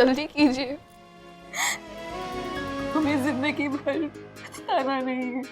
जल्दी कीजिए, हमें जिंदगी भर पछताना नहीं है।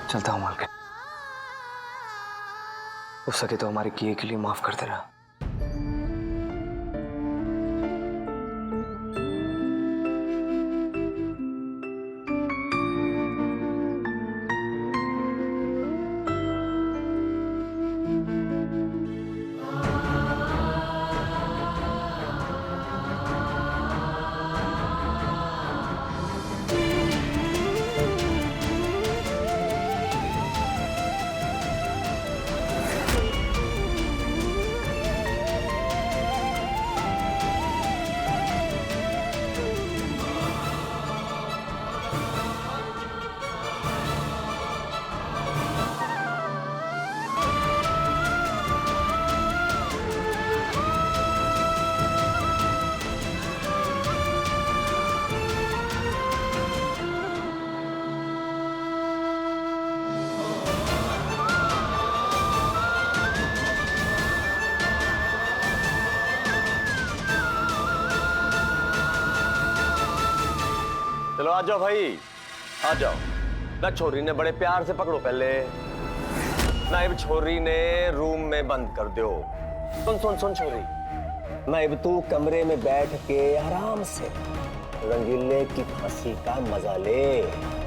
चलता हूं मालकिन, हो सके तो हमारे किए के लिए माफ कर देना। चलो आ जाओ भाई, आ जाओ। ना छोरी ने बड़े प्यार से पकड़ो पहले, नाइब छोरी ने रूम में बंद कर दो। सुन सुन सुन छोरी, नाइब तू कमरे में बैठ के आराम से रंगीले की फांसी का मजा ले।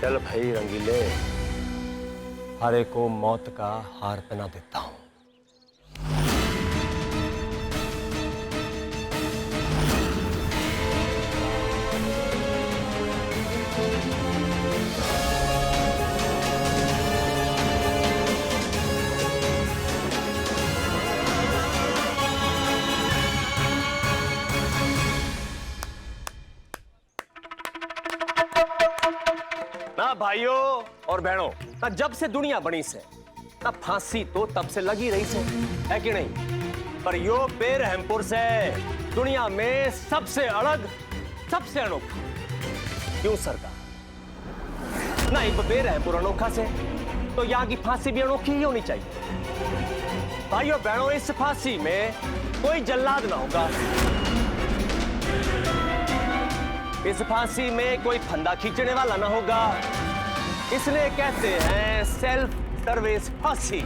चल भाई रंगीले, हरे को मौत का हार पहना देता हूं। ना भाइयों और बहनों, ना जब से दुनिया बनी से ना फांसी तो तब से लगी रही से, है कि नहीं? पर यो बेरहमपुर से दुनिया में सबसे अलग, सबसे अनोखा। क्यों सरकार? ना एक बेरहमपुर अनोखा से तो यहाँ की फांसी भी अनोखी ही होनी चाहिए। भाइयों बहनों, इस फांसी में कोई जल्लाद ना होगा, इस फांसी में कोई फंदा खींचने वाला ना होगा। इसलिए कहते हैं सेल्फ सर्विस फांसी।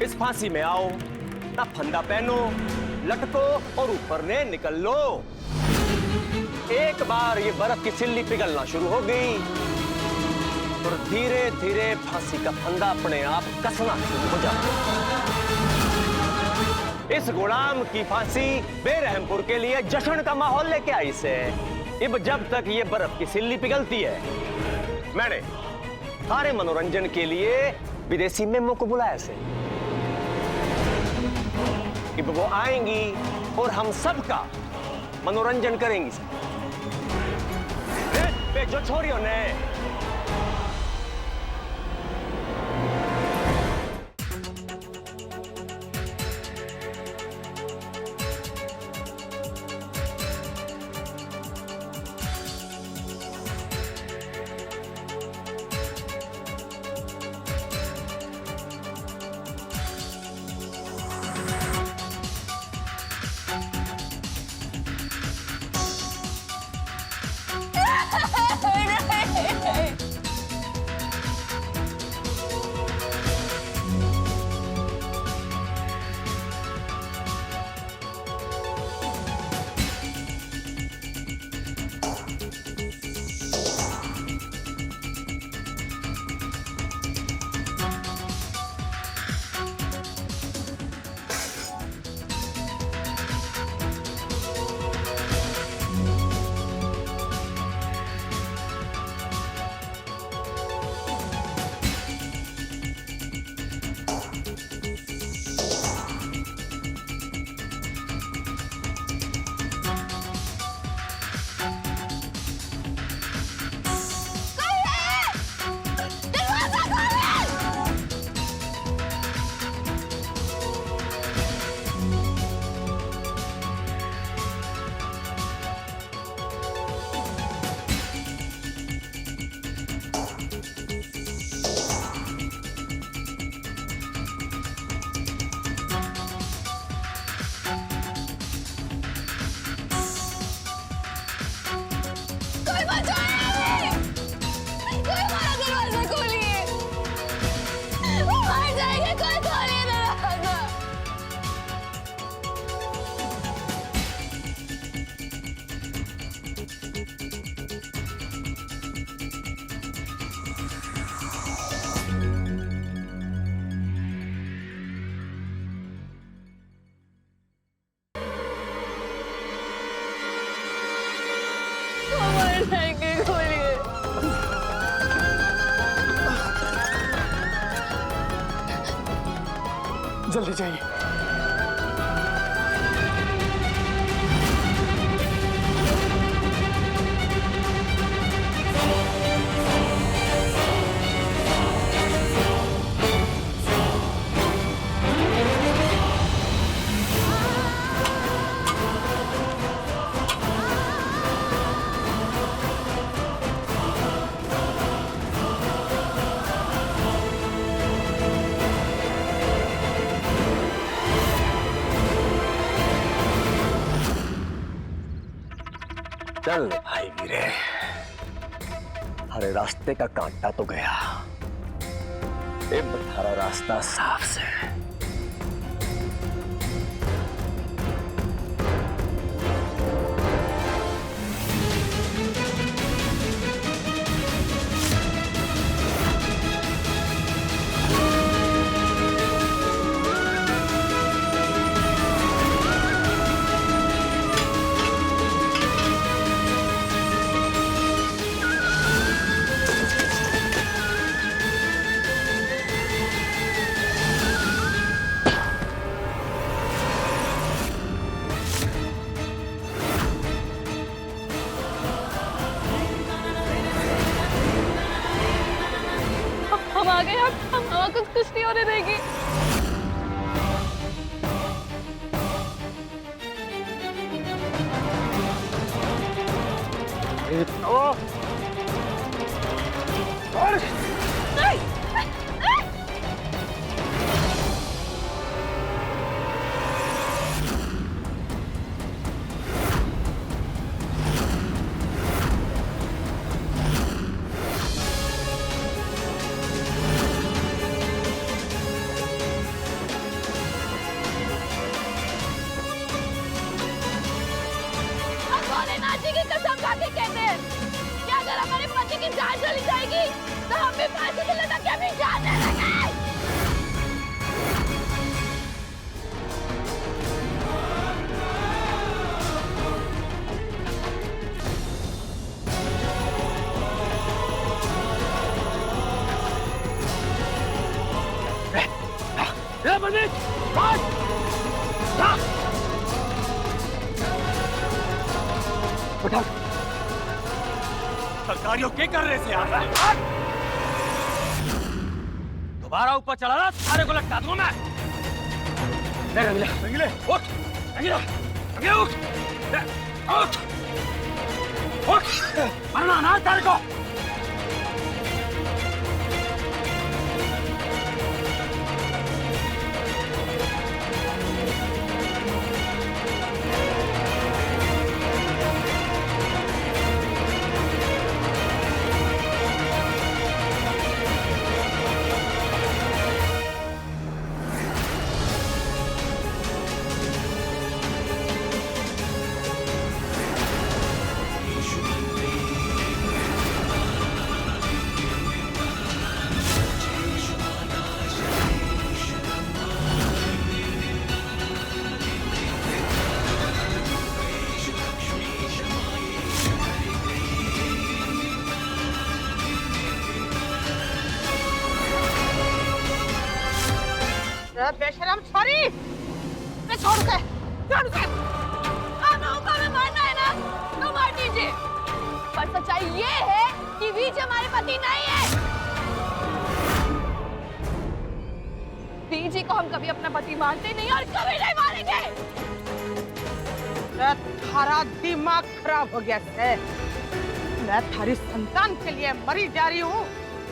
इस फांसी में आओ, ना फंदा पहनो, लटको और ऊपर ने निकल लो। एक बार ये बर्फ की सिल्ली पिघलना शुरू हो गई और धीरे धीरे फांसी का फंदा अपने आप कसना शुरू हो जाता। इस गुलाम की फांसी बेरहमपुर के लिए जश्न का माहौल लेके आई से। अब जब तक ये बर्फ की सिल्ली पिघलती है, मैंने सारे मनोरंजन के लिए विदेशी मेमो को बुलाया से। अब वो आएंगी और हम सबका मनोरंजन करेंगी से। पे जो छोरियों ने जल्दी जाइए। चल भाई वीरे, हरे रास्ते का कांटा तो गया, अब थारा रास्ता साफ से। माँ कुछ कुछ नहीं होने देगी। कहते हैं कि अगर हमारे पति की जान चली जाएगी तो हम भी फांसी से लटक के अपनी जान दे देंगे। सरकारियों के कर रहे थे यार। दोबारा ऊपर चला ना सारे को लटका दूंगा मैं। रंगीले रंगीले उठ, रंगीले रंगीले उठ, उठ उठ, मरना ना तेरे को। बेशरम छोरी, मैं छोड़ उसे, छोड़ उसे। ऊपर में मारना है ना तो मार दीजिए, पर सच्चाई ये है कि विजय हमारे पति नहीं है। विजय को हम कभी अपना पति मानते नहीं और कभी नहीं मारेंगे। थारा दिमाग खराब हो गया है। मैं थारी संतान के लिए मरी जा रही हूँ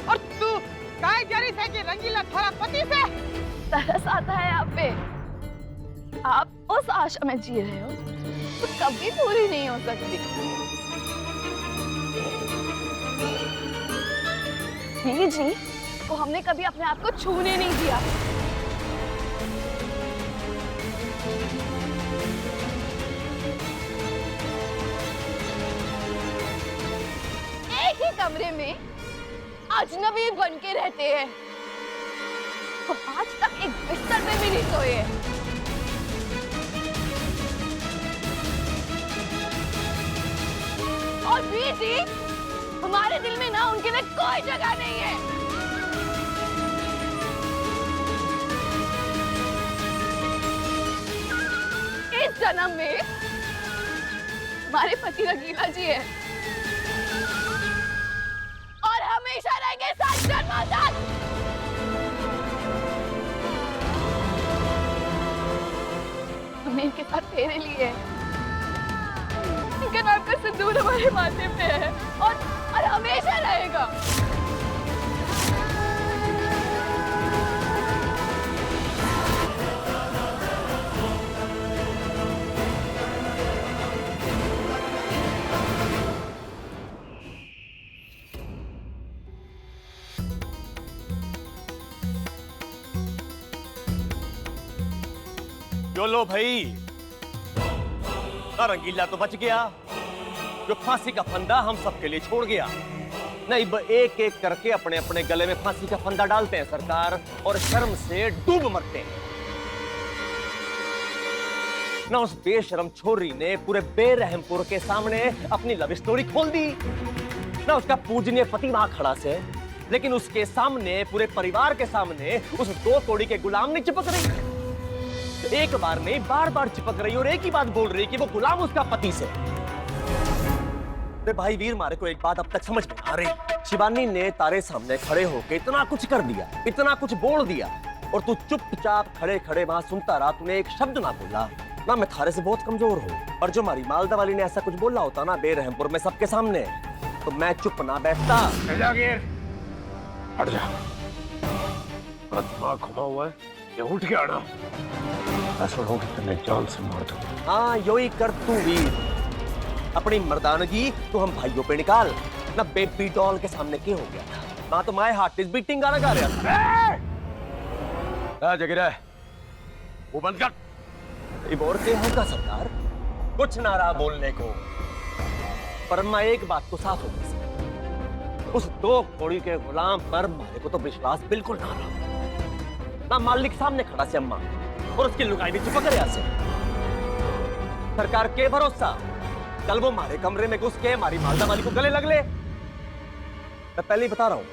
और तू काय जा रही है कि रंगीला थारा पति से। तरस आता है आप पे, आप उस आशा में जी रहे हो तो कभी पूरी नहीं हो सकती। जी को हमने कभी अपने आप को छूने नहीं दिया। एक ही कमरे में अजनबी बन के रहते हैं। हम आज तक एक बिस्तर पे भी नहीं सोए। और बीजी, हमारे दिल में ना उनके लिए कोई जगह नहीं है। इस जन्म में हमारे पति रंगीला जी है और हमेशा रहेंगे साथ जन्मों तक। इनके साथ तेरे लिए इनके नाम का सिंदूर हमारे माथे पे है और हमेशा रहेगा। जो लो भाई, रंगीला तो बच गया, जो फांसी का फंदा हम सबके लिए छोड़ गया। नहीं, एक एक करके अपने अपने गले में फांसी का फंदा डालते हैं सरकार और शर्म से डूब मरते हैं। ना उस बेशर्म छोरी ने पूरे बेरहमपुर के सामने अपनी लव स्टोरी खोल दी, ना उसका पूजनीय पति वहां खड़ा से, लेकिन उसके सामने पूरे परिवार के सामने उस दो कौड़ी के गुलाम नहीं चिपक रही। एक बार नहीं, बार बार चिपक रही और एक ही बात बोल रही कि वो गुलाम उसका पति से। भाई वीर मारे को एक बात अब तक समझ में आ रही, शिवानी ने तारे सामने खड़े होके इतना कुछ कर दिया, इतना कुछ बोल दिया, और तू चुपचाप खड़े खड़े वहां सुनता रहा। तूने एक शब्द ना बोला ना। मैं थारे से बहुत कमजोर हूँ, और जो हमारी मालदा वाली ने ऐसा कुछ बोला होता ना बेरहमपुर में सबके सामने, तो मैं चुप ना बैठता। हट जा, दिमाग घुमा हुआ है, ये उठ के आना। ऐसा हो कि तेने जान से मार दूं। हाँ यो ही कर तू वीर, अपनी मर्दानगी तू हम भाइयों पे निकाल ना। बेबी डॉल के सामने क्या हो गया था ना, तो माय हार्ट इज बीटिंग गाना गा रहा था। जगह वो बंद कर। इबोर के होगा सरदार, कुछ ना रहा बोलने को, पर मैं एक बात को साफ होगी, उस दो कोड़ी के गुलाम पर मारे को तो विश्वास बिल्कुल ना रहा ना। मालिक सामने खड़ा से अम्मा, और उसकी लुगाई भी चिपक रहा से। सरकार के भरोसा, कल वो हमारे कमरे में घुस के हमारी मालदा वाली को गले लग ले। मैं पहले ही बता रहा हूं,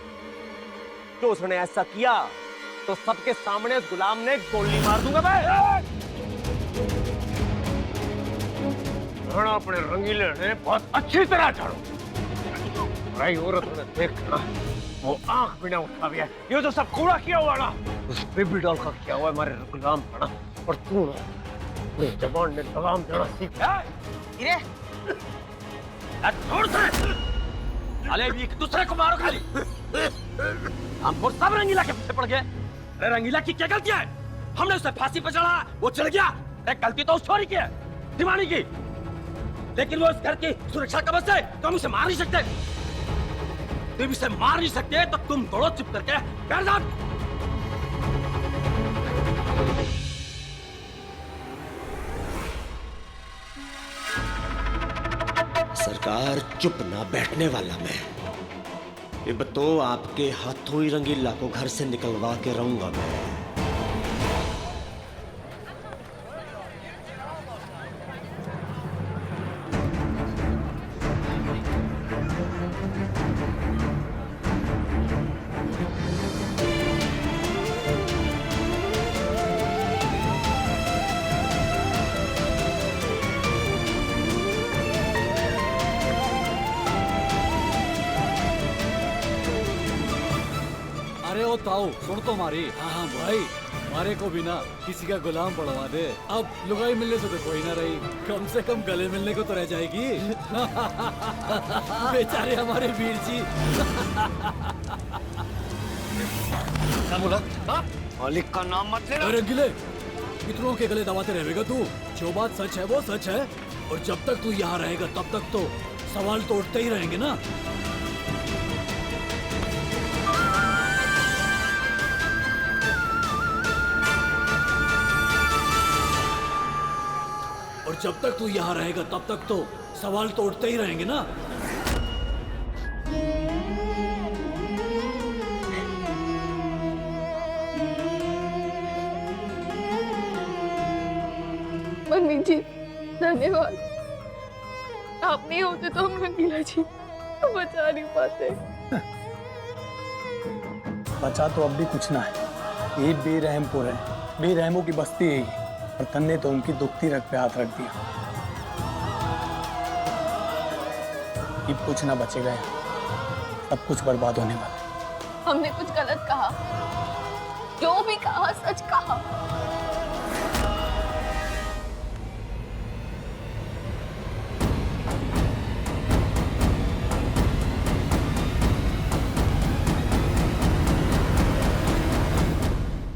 जो उसने ऐसा किया तो सबके सामने उस गुलाम ने गोली मार दूंगा मैं। अपने रंगीले ने बहुत अच्छी तरह झाड़ो। भाई औरत ने देखना, वो आंख बिना उठा भी है। ये तो सब कूड़ा किया हुआ ना, उस बेबी डॉल का किया हुआ हमारे गुलाम का ना। और तू ना अपनी जबान में लगाम देना सीख। छोड़ से, अरे भी एक दूसरे को मारो खाली। हम वो सब रंगीला के पीछे पड़ गए। अरे रंगीला की क्या गलती है? हमने उसे फांसी पर चढ़ा, वो चढ़ गया। एक गलती तो उस छोरी की है, दीवानी की, लेकिन वो इस घर की सुरक्षा कवच है, तो हम उसे मार नहीं सकते। तुम इसे मार नहीं सकते तो तुम दौड़ो चुप करके बैठ जाओ। सरकार, चुप ना बैठने वाला मैं। अब तो आपके हाथों ही रंगीला को घर से निकलवा के रहूंगा मैं। ताऊ सुन तो मारी। हाँ भाई, मारे को बिना किसी का गुलाम बढ़वा दे। अब लुगाई मिलने से तो कोई ना रही, कम से कम गले मिलने को तो रह जाएगी। बेचारे हमारे वीर जी। क्या बोला? मालिक का नाम मत लेना। रंगीले, इतनों के गले दबाते रहेगा तू? जो बात सच है वो सच है, और जब तक तू यहाँ रहेगा तब तक तो सवाल तो उठते ही रहेंगे ना। और जब तक तू यहाँ रहेगा तब तक तो सवाल तो उठते ही रहेंगे ना। मम्मी जी धन्यवाद, आप नहीं होते तो हम रंगीला जी को बचा नहीं पाते। बचा तो अब भी कुछ ना है, ये बेरहमपुर है, बेरहमों की बस्ती है ये, और तन्ने तो उनकी दुखती रग पे हाथ रख दिया। अब कुछ ना बचेगा, सब कुछ बर्बाद होने वाला। हमने कुछ गलत कहा? जो भी कहा सच कहा।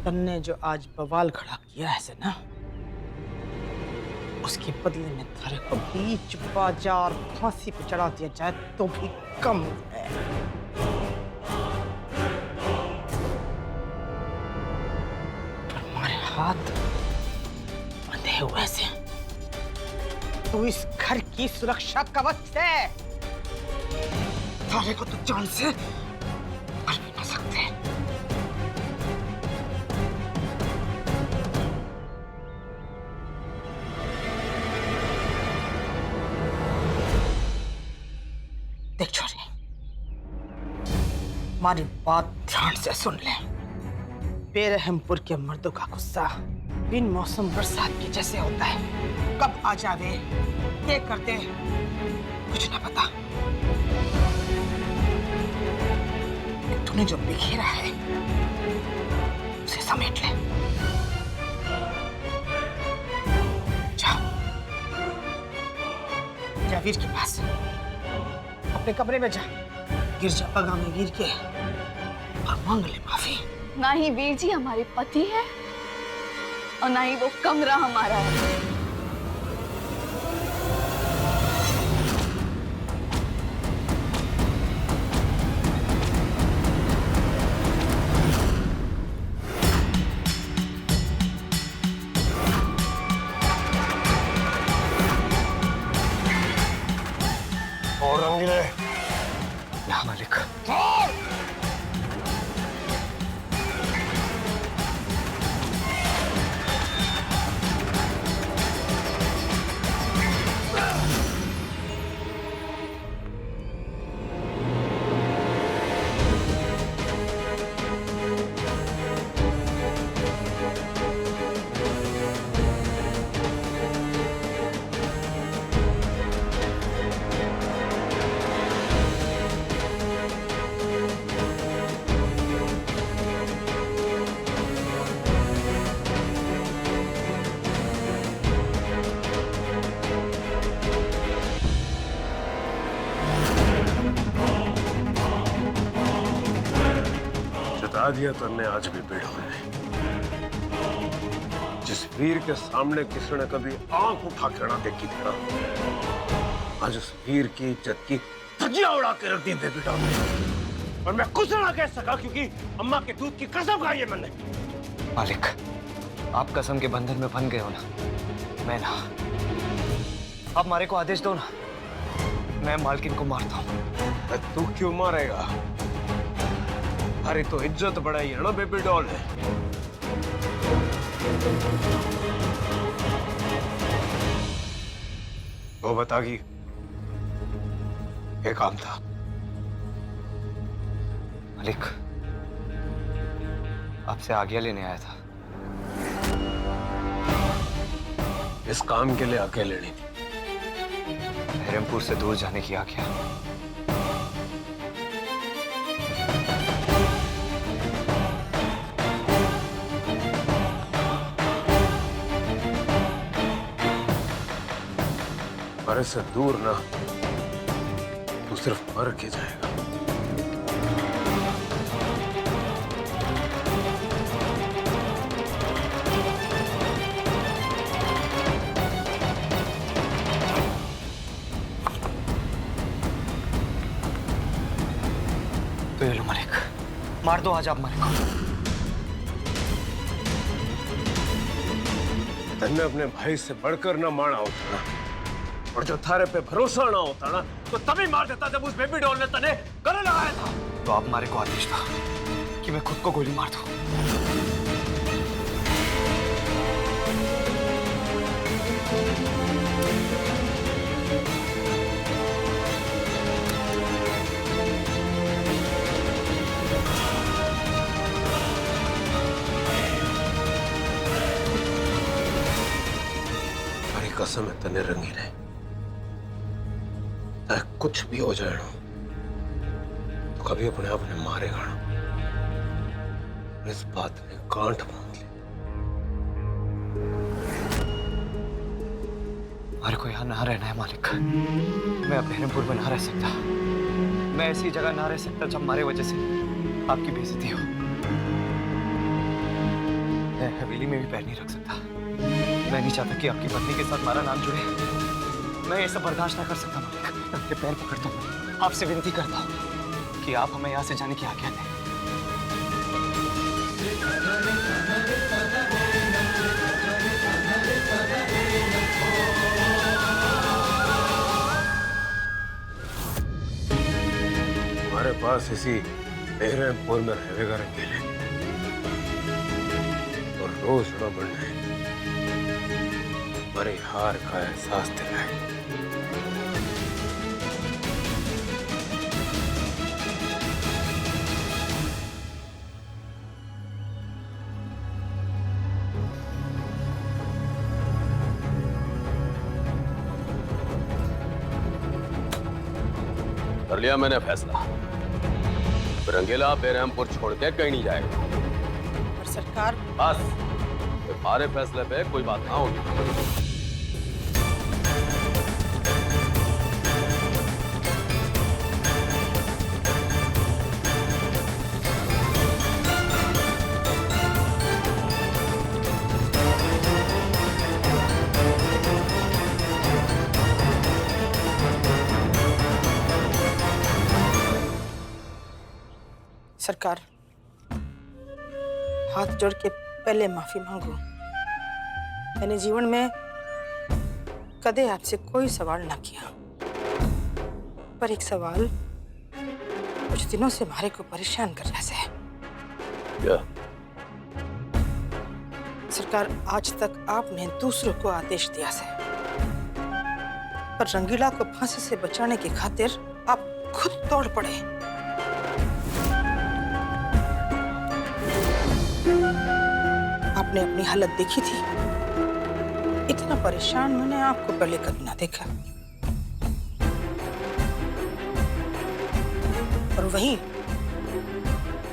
तन्ने जो आज बवाल खड़ा किया है ना, उसके बदले में थारे को बीच बाजार फांसी पे चढ़ा दिया जाए तो भी कम है। हमारे हाथ बंधे हुए से तू इस घर की सुरक्षा कवच है। थारे को तो जान से मार भी ना सकते। देख छोरी, हमारी बात ध्यान से सुन ले। बेरहमपुर के मर्दों का गुस्सा बिन मौसम बरसात के जैसे होता है, कब आ जावे ये कर दे कुछ ना पता। तूने जो बिखेरा है उसे समेट ले। जा जा वीर के पास, अपने कमरे में जा, गिर जा पगा में गिर के और मांग ले माफी। ना ही वीर जी हमारे पति है और ना ही वो कमरा हमारा है। और रंगीले ना मालिक। जता दिया तुमने आज भी भीड़ में। जिस वीर के सामने किसी ने कभी आंख उठा के ना देखी थी ना, आज उस वीर की इज्जत की धज्जियां उड़ा के रख दी बेटा में। और मैं कुछ ना कह सका क्योंकि अम्मा के दूध की कसम खाई है मैंने। मालिक, आप कसम के बंधन में बंध गए हो ना, मैं ना। आप मारे को आदेश दो ना, मैं मालकिन को मारता हूँ। तू क्यों मारेगा? अरे तो इज्जत बढ़ाई है ना बेबी डॉल ने। वो बतागी एक काम था। मालिक, आपसे आज्ञा लेने आया था। इस काम के लिए आज्ञा लेनी थी। बहरमपुर से दूर जाने की आज्ञा। अरे से दूर ना, तू सिर्फ मर के जाएगा। तो ये लो मालिक, मार दो आज आप मालिक को। तन्ने अपने भाई से बढ़कर ना मारा होता ना, और जो थारे पे भरोसा ना होता ना, तो तभी मार देता जब उस बेबी डॉल ने तने गले लगाया था। तो आप मारे को आदेश था कि मैं खुद को गोली मार दूं। हमारी कसम है तने रंगी ने, चाहे कुछ भी हो जाए ना, तो कभी अपने आप ने मारेगा ना। इस बात ने गांठ बांध ली। हमारे को यहाँ ना रहना है मालिक। मैं अब बहरमपुर में ना रह सकता। मैं ऐसी जगह ना रह सकता जब हमारे वजह से आपकी बेइज्जती हो। मैं हवेली में भी पैर नहीं रख सकता। मैं नहीं चाहता कि आपकी पत्नी के साथ हमारा नाम जुड़े। मैं ये सब बर्दाश्त ना कर सकता मालिक। मैं आपके पैर पकड़ता हूँ, आपसे विनती करता हूँ कि आप हमें यहाँ से जाने की आज्ञा दें। हमारे पास इसी बहरमपुर में रहेगा रंगीले, और रोज न बढ़ने हमारे हार का एहसास दिलाए। कर लिया मैंने फैसला। रंगीला बेरहमपुर छोड़ के कहीं नहीं जाएगा। पर सरकार, बस तुम्हारे फैसले पे कोई बात ना होगी। सरकार, हाथ जोड़ के पहले माफी मांगो। मैंने जीवन में कदे आपसे कोई सवाल ना किया, पर एक सवाल कुछ दिनों से हमारे को परेशान कर रहा है। क्या? सरकार, आज तक आपने दूसरों को आदेश दिया है, पर रंगीला को फांसी से बचाने की खातिर आप खुद तोड़ पड़े। आपने अपनी हालत देखी थी, इतना परेशान मैंने आपको पहले कभी ना देखा। और वहीं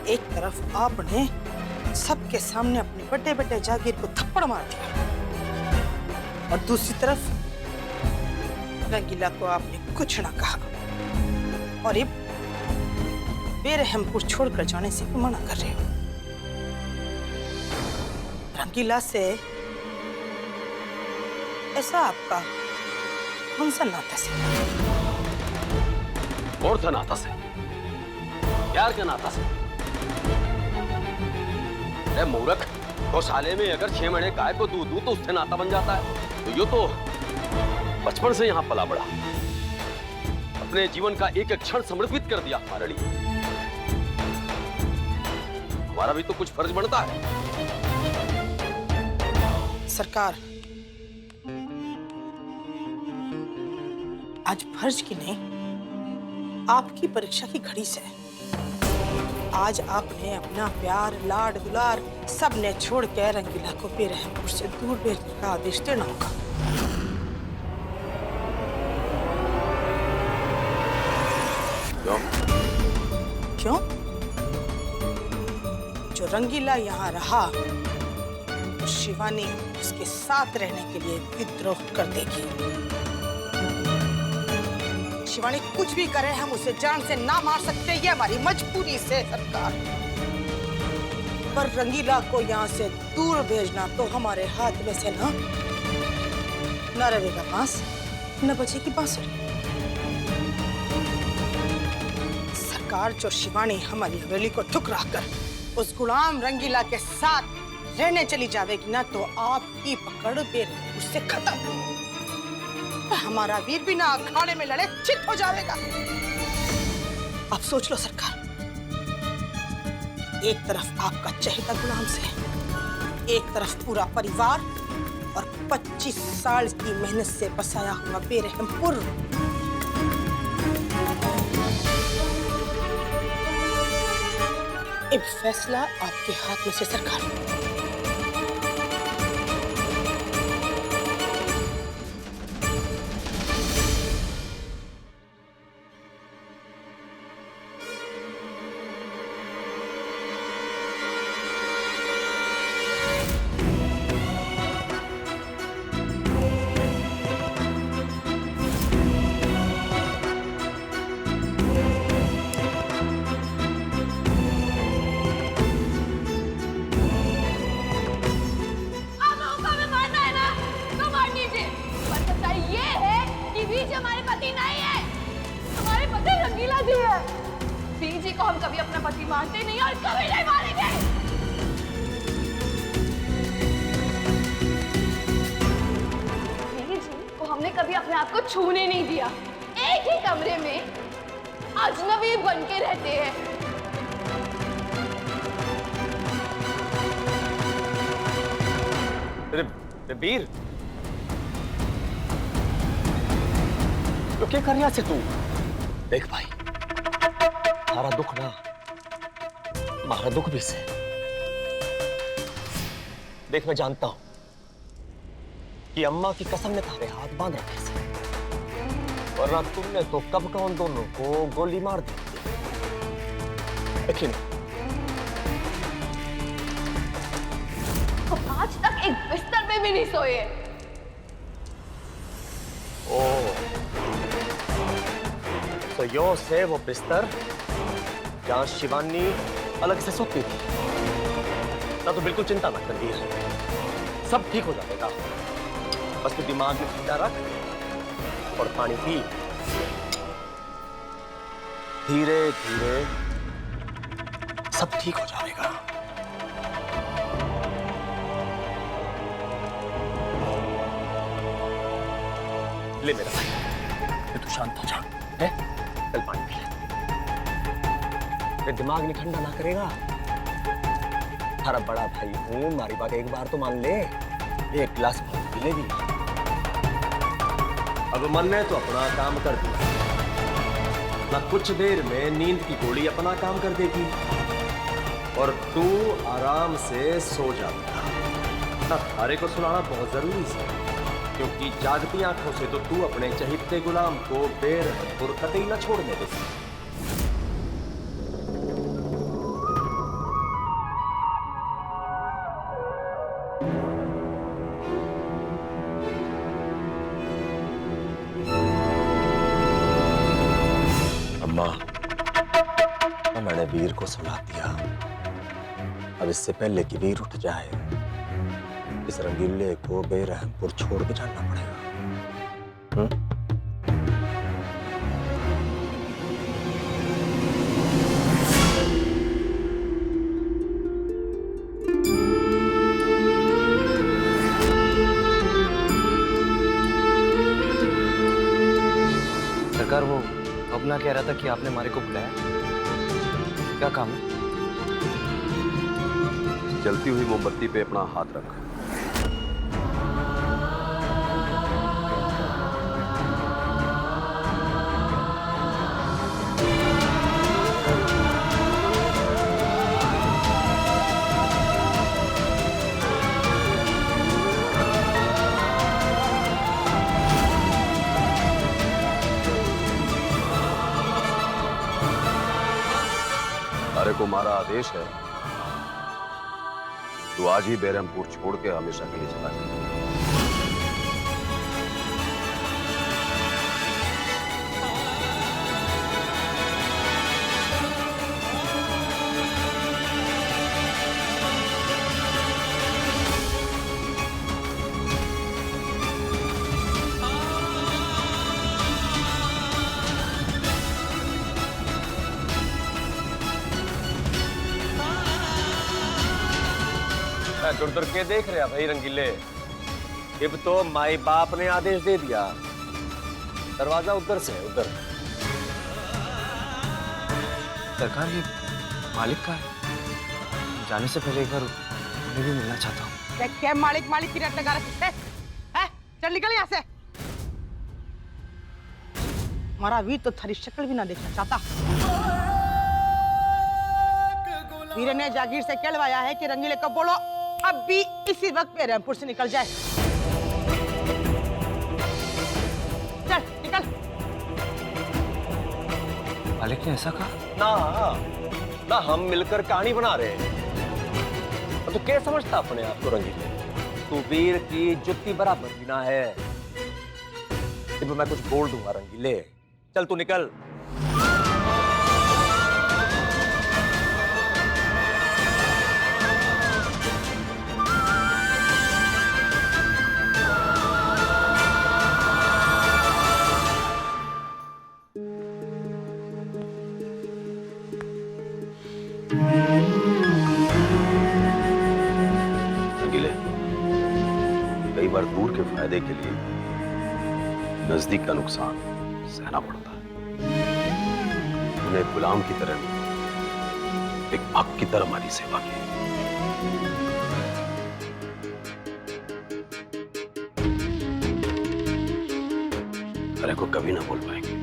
एक तरफ आपने सबके सामने अपने बड़े बड़े जागीर को थप्पड़ मार दिया, और दूसरी तरफ रंगीला को आपने कुछ ना कहा, और ये बेरहमपुर छोड़कर जाने से भी मना कर रहे हो। रंगीला से ऐसा आपका कौन सा नाता से? और था नाता से, प्यार के नाता से। अरे मूर्ख, गौशाले में अगर 6 महीने गाय को दूध दूं तो उससे नाता बन जाता है। तो यो तो बचपन से यहाँ पला बड़ा, अपने जीवन का एक एक क्षण समर्पित कर दिया हमारे लिए। हमारा भी तो कुछ फर्ज बनता है। सरकार, आज फर्ज की नहीं, आपकी परीक्षा की घड़ी से आज आपने अपना प्यार, लाड, दुलार सब ने छोड़ के रंगीला को बेरहमपुर से दूर भेजने का आदेश देना होगा। क्यों? क्यों? जो रंगीला यहाँ रहा, शिवानी उसके साथ रहने के लिए विद्रोह कर देगी। शिवानी कुछ भी करे, हम उसे जान से ना मार सकते, ये हमारी मजबूरी से सरकार। पर रंगीला को यहाँ से दूर भेजना तो हमारे हाथ में से न रहेगा बांस, न बचेगी बांसुरी। सरकार, जो शिवानी हमारी हवेली को ठुकरा कर उस गुलाम रंगीला के साथ रहने चली जाएगी ना, तो आपकी पकड़ बेरहमपुर से खत्म। हमारा वीर बिना अखाड़े में लड़े चित हो जाएगा। आप सोच लो सरकार, एक तरफ आपका चहेता गुलाम से, एक तरफ पूरा परिवार, और 25 साल की मेहनत से बसाया हुआ बेरहमपुर। एक फैसला आपके हाथ में से सरकार। जी को हम कभी अपना पति मानते नहीं और कभी नहीं मानेंगे। जी को हमने कभी अपने आप को छूने नहीं दिया। एक ही कमरे में अजनबी बन के रहते हैं। वीर, तो क्या कर रहा है तू? देख भाई, हमारा दुख ना, हमारा दुख भी से। देख, मैं जानता हूं कि अम्मा की कसम ने थारे हाथ बांध रखे थे, वरना तुमने तो कब का उन दोनों को गोली मार दी। लेकिन वो आज तक एक बिस्तर पे भी नहीं सोए। तो यो से वो बिस्तर जहां शिवानी अलग से सोती थी ना, तो बिल्कुल चिंता ना कर, सब ठीक हो जाएगा। बस तू दिमाग में ठंडा रख और पानी पी। धीरे धीरे सब ठीक हो जाएगा। ले मेरा भाई, तू शांत हो जा, है? चल पानी पी ले। तेरा दिमाग नहीं ठंडा ना करेगा। थारा बड़ा भाई हूं, हमारी बात एक बार तो मान ले। एक गिलास पानी पी लेगी। अब मन ने तो अपना काम कर दिया ना, कुछ देर में नींद की गोली अपना काम कर देगी और तू आराम से सो जाएगा। ना थारे को सुनाना बहुत जरूरी है, क्योंकि जागती आंखों से तो तू अपने चहिते गुलाम को बेरहम कतई न छोड़ने दे। अम्मा, मैंने वीर को सुला दिया। अब इससे पहले कि वीर उठ जाए, इस रंगीले को बेरहमपुर छोड़ के जाना पड़ेगा। सरकार, वो अपना कह रहा था कि आपने हमारे को बुलाया, क्या काम है? जलती हुई मोमबत्ती पे अपना हाथ रख। तारे को मारा आदेश है, तू आज ही बेरहमपुर छोड़ के हमेशा के लिए चला जाए। दूर दूर के देख रहे भाई रंगीले, अब तो माई बाप ने आदेश दे दिया, दरवाजा उधर से उधर। सरकार, ये मालिक का है, जाने से पहले एक बार उन्हें भी मिलना चाहता हूँ। क्या मालिक मालिक की रट लगा रखी है? चल निकल यहाँ से। हमारा वीर तो थारी शक्ल भी ना देखना चाहता। वीर ने जागीर से कहलवाया है कि रंगीले को बोलो अब भी इसी वक्त बेरहमपुर से निकल जाए। चल निकल। मालिक ने ऐसा कहा? ना हम मिलकर कहानी बना रहे हैं। तो क्या समझता अपने आप को रंगीले? तू वीर की जुत्ती बराबर भी ना है। अब मैं कुछ बोल दूंगा रंगीले, चल तू निकल। कई बार दूर के फायदे के लिए नजदीक का नुकसान सहना पड़ता है। उन्हें गुलाम की तरह नहीं, एक भक्त की तरह हमारी सेवा की। अरे को कभी ना बोल पाएंगे।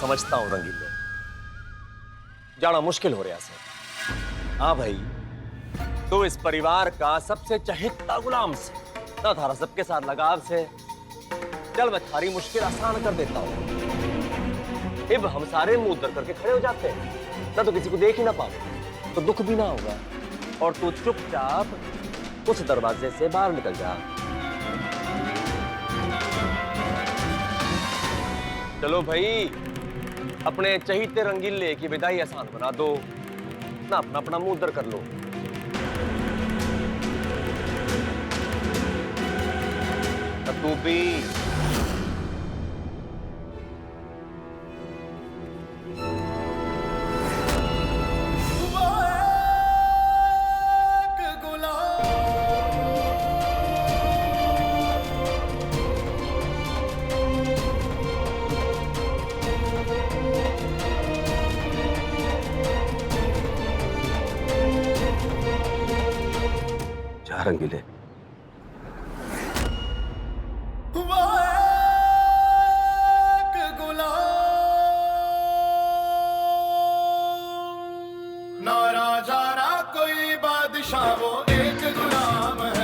समझता हूं रंगीले, जाना मुश्किल हो रहा से। हाँ भाई, तू इस परिवार का सबसे चहेता गुलाम से, ना थारा सबके साथ लगाव से। चल मैं थारी मुश्किल आसान कर देता हूं। अब हम सारे मुंह दर करके खड़े हो जाते हैं, ना तो किसी को देख ही ना पाओ, तो दुख भी ना होगा, और तू चुपचाप उस दरवाजे से बाहर निकल जा। चलो भाई, अपने चहीते रंगीले की विदाई आसान बना दो, ना अपना अपना मुंह दर कर लो। तू भी जा रंगीले। ना राजा ना कोई बादशाह, वो एक गुलाम है।